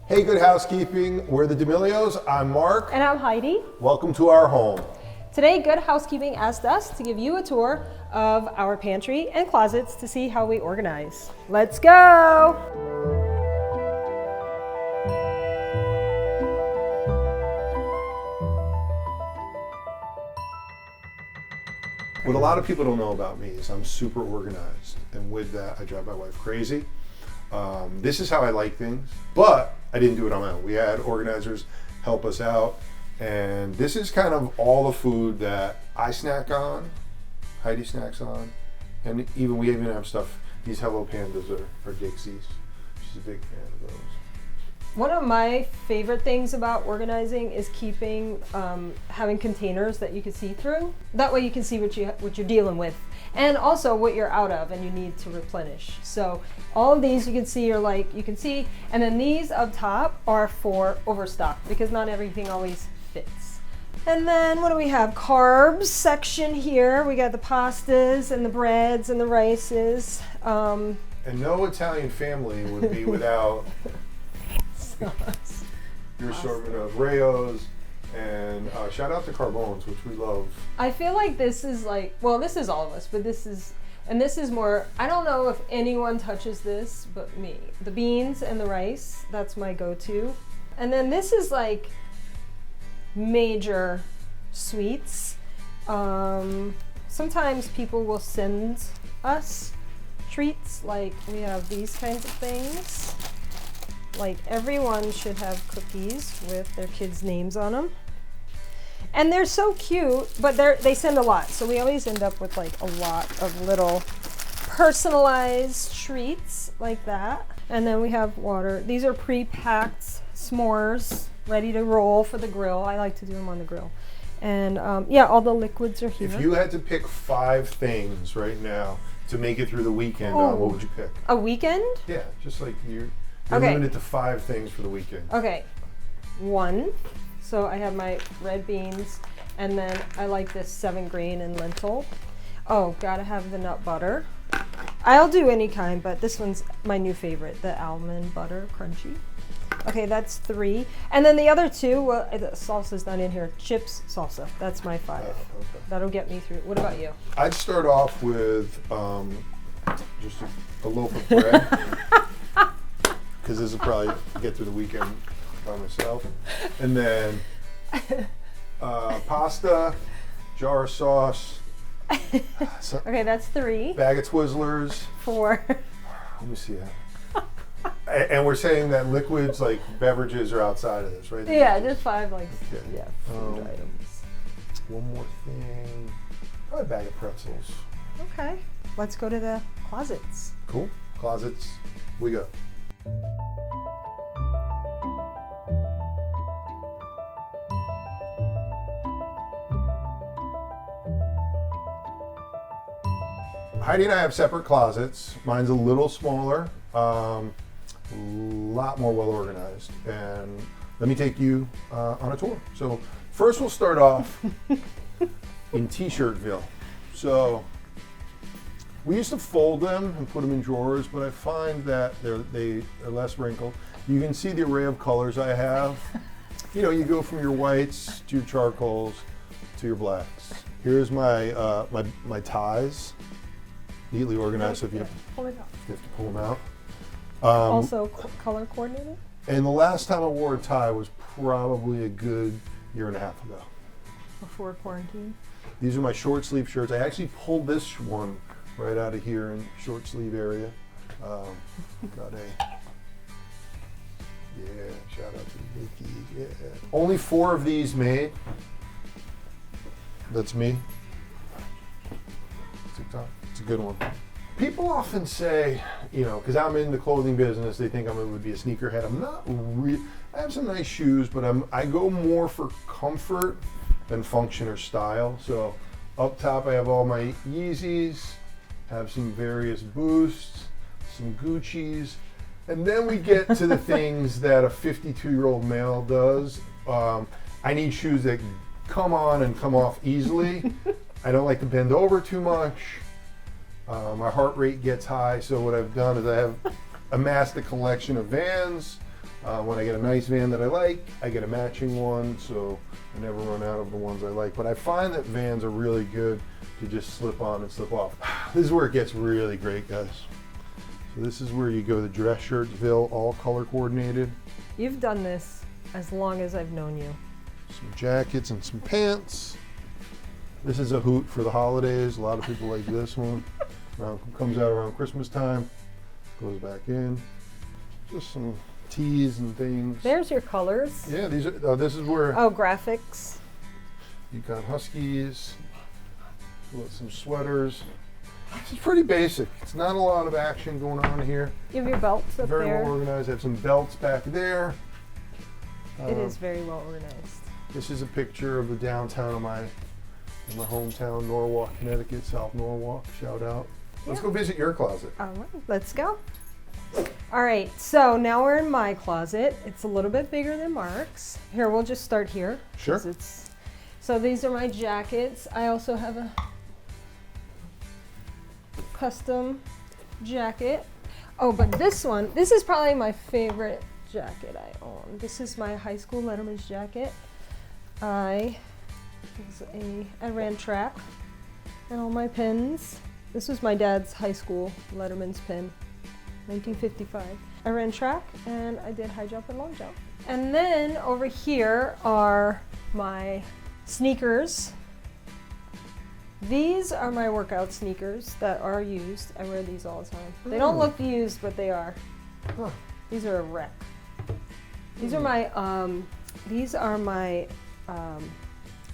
Hey, Good Housekeeping. We're the D'Amelios. I'm Mark. And I'm Heidi. Welcome to our home. Today, Good Housekeeping asked us to give you a tour of our pantry and closets to see how we organize. Let's go! What a lot of people don't know about me is I'm super organized, and with that, I drive my wife crazy. This is how I like things, but I didn't do it on my own. We had organizers help us out, and this is kind of all the food that I snack on, Heidi snacks on, and we even have stuff. These Hello Pandas are Dixies. She's a big fan of those. One of my favorite things about organizing is having containers that you can see through. That way you can see what you're dealing with, and also what you're out of and you need to replenish. So all of these you can see and then these up top are for overstock because not everything always fits. And then what do we have? Carbs section here. We got the pastas and the breads and the rices. And no Italian family would be without your assortment of Rayos, and shout out to Carbones, which we love. I feel like this is this is all of us, but this is more, I don't know if anyone touches this but me. The beans and the rice, that's my go-to. And then this is like major sweets. Sometimes people will send us treats, like we have these kinds of things. Like everyone should have cookies with their kids' names on them. And they're so cute, but they send a lot. So we always end up with like a lot of little personalized treats like that. And then we have water. These are pre-packed s'mores ready to roll for the grill. I like to do them on the grill. And all the liquids are here. If you had to pick 5 things right now to make it through the weekend, what would you pick? A weekend? Yeah, just like you're okay. limited to 5 things for the weekend. Okay, 1. So I have my red beans, and then I like this 7 grain and lentil. Oh, gotta have the nut butter. I'll do any kind, but this one's my new favorite, the almond butter crunchy. Okay, that's 3. And then the other 2, well, the salsa's not in here. Chips, salsa, that's my 5. Okay. That'll get me through. What about you? I'd start off with just a loaf of bread. Because this will probably get through the weekend by myself. And then pasta, jar of sauce. Okay, that's 3. Bag of Twizzlers. 4. Let me see that. And we're saying that liquids like beverages are outside of this, right? Yeah, just 5 food items. One more thing. Probably a bag of pretzels. Okay, let's go to the closets. Cool. Closets. We go. Heidi and I have separate closets. Mine's a little smaller, a lot more well organized. And let me take you on a tour. So first we'll start off in T-shirtville. So we used to fold them and put them in drawers, but I find that they are less wrinkled. You can see the array of colors I have. You go from your whites to your charcoals to your blacks. Here's my my ties, neatly organized. So if you have to pull them out. Also color coordinated. And the last time I wore a tie was probably a good 1.5 years ago. Before quarantine. These are my short sleeve shirts. I actually pulled this one right out of here in short sleeve area. Shout out to Nikki. Yeah. Only 4 of these made. That's me. TikTok. It's a good one. People often say, because I'm in the clothing business, they think would be a sneakerhead. I'm not really. I have some nice shoes, but I go more for comfort than function or style. So up top, I have all my Yeezys. Have some various Boosts, some Gucci's, and then we get to the things that a 52-year-old male does. I need shoes that come on and come off easily. I don't like to bend over too much. My heart rate gets high, so what I've done is I have amassed a collection of Vans, When I get a nice van that I like, I get a matching one, so I never run out of the ones I like. But I find that vans are really good to just slip on and slip off. This is where it gets really great, guys. So this is where you go the dress shirtsville, all color coordinated. You've done this as long as I've known you. Some jackets and some pants. This is a hoot for the holidays. A lot of people like this one. Comes out around Christmas time, goes back in. Just some tees and things. There's your colors. Yeah, these are. This is where Oh, graphics. you got huskies with some sweaters. It's pretty basic. It's not a lot of action going on here. You have your belts up Very there. well organized. I have some belts back there. It is very well organized. This is a picture of the downtown of my hometown, Norwalk, Connecticut, South Norwalk. Shout out. Let's go visit your closet. All right, let's go. All right, so now we're in my closet. It's a little bit bigger than Marc's. Here, we'll just start here. Sure. 'Cause so these are my jackets. I also have a custom jacket. Oh, but this is probably my favorite jacket I own. This is my high school letterman's jacket. I ran track and all my pins. This was my dad's high school letterman's pin, 1955. I ran track and I did high jump and long jump. And then over here are my sneakers. These are my workout sneakers that are used. I wear these all the time. They don't look used, but they are. Huh. These are a wreck. These are my,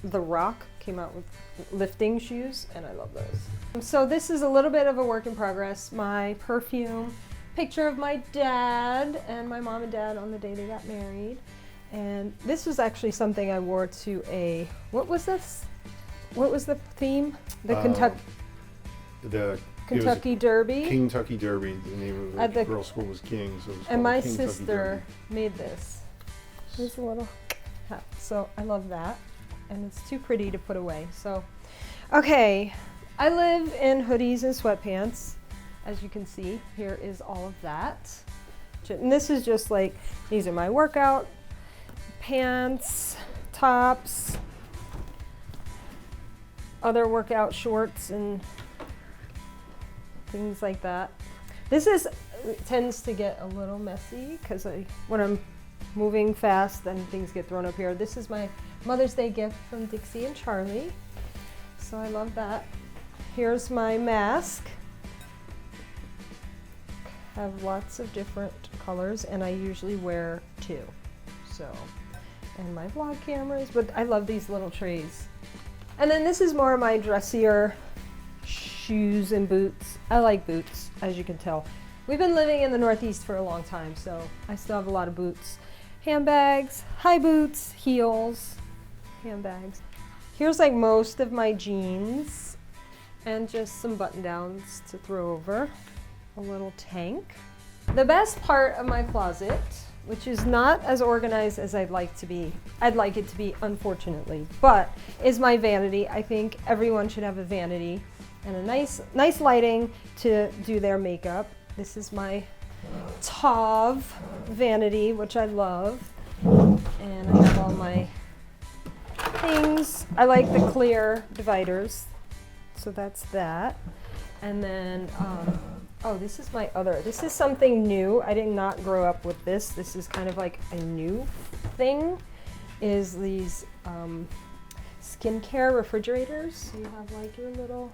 The Rock came out with lifting shoes, and I love those. So this is a little bit of a work in progress. My perfume, picture of my dad and my mom and dad on the day they got married. And this was actually something I wore to a, what was this? What was the theme? The Kentucky Derby. Kentucky Derby. The name of At the the- girls' school was King. So it was And called my Kentucky sister made this. Here's a little hat. So I love that. And it's too pretty to put away. So, okay. I live in hoodies and sweatpants. As you can see, here is all of that. And this is just like, these are my workout pants, tops, other workout shorts and things like that. This tends to get a little messy because when I'm moving fast, then things get thrown up here. This is my Mother's Day gift from Dixie and Charli. So I love that. Here's my mask. Have lots of different colors and I usually wear two. So, and my vlog cameras, but I love these little trays. And then this is more of my dressier shoes and boots. I like boots, as you can tell. We've been living in the Northeast for a long time, so I still have a lot of boots. Handbags, high boots, heels, handbags. Here's like most of my jeans and just some button downs to throw over. A little tank. The best part of my closet, which is not as organized as I'd like it to be, unfortunately, but is my vanity. I think everyone should have a vanity and a nice lighting to do their makeup. This is my Tauve vanity, which I love. And I have all my things. I like the clear dividers. So that's that. And then, oh, this is this is something new. I did not grow up with this. This is kind of like a new thing, is these skincare refrigerators. You have like your little,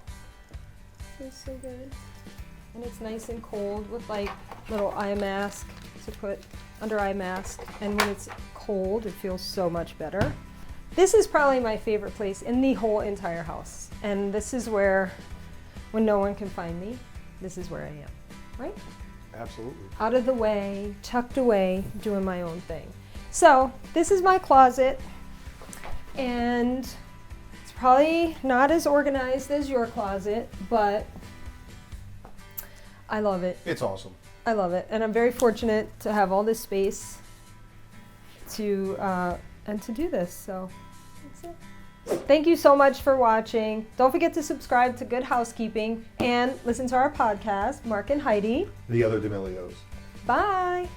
feels so good. And it's nice and cold with like little eye mask to put under eye mask. And when it's cold, it feels so much better. This is probably my favorite place in the whole entire house. And this is where, when no one can find me, this is where I am, right? Absolutely. Out of the way, tucked away, doing my own thing. So this is my closet, and it's probably not as organized as your closet, but I love it. It's awesome. I love it, and I'm very fortunate to have all this space to do this. So that's it. Thank you so much for watching. Don't forget to subscribe to Good Housekeeping and listen to our podcast, Marc and Heidi. The other D'Amelios. Bye.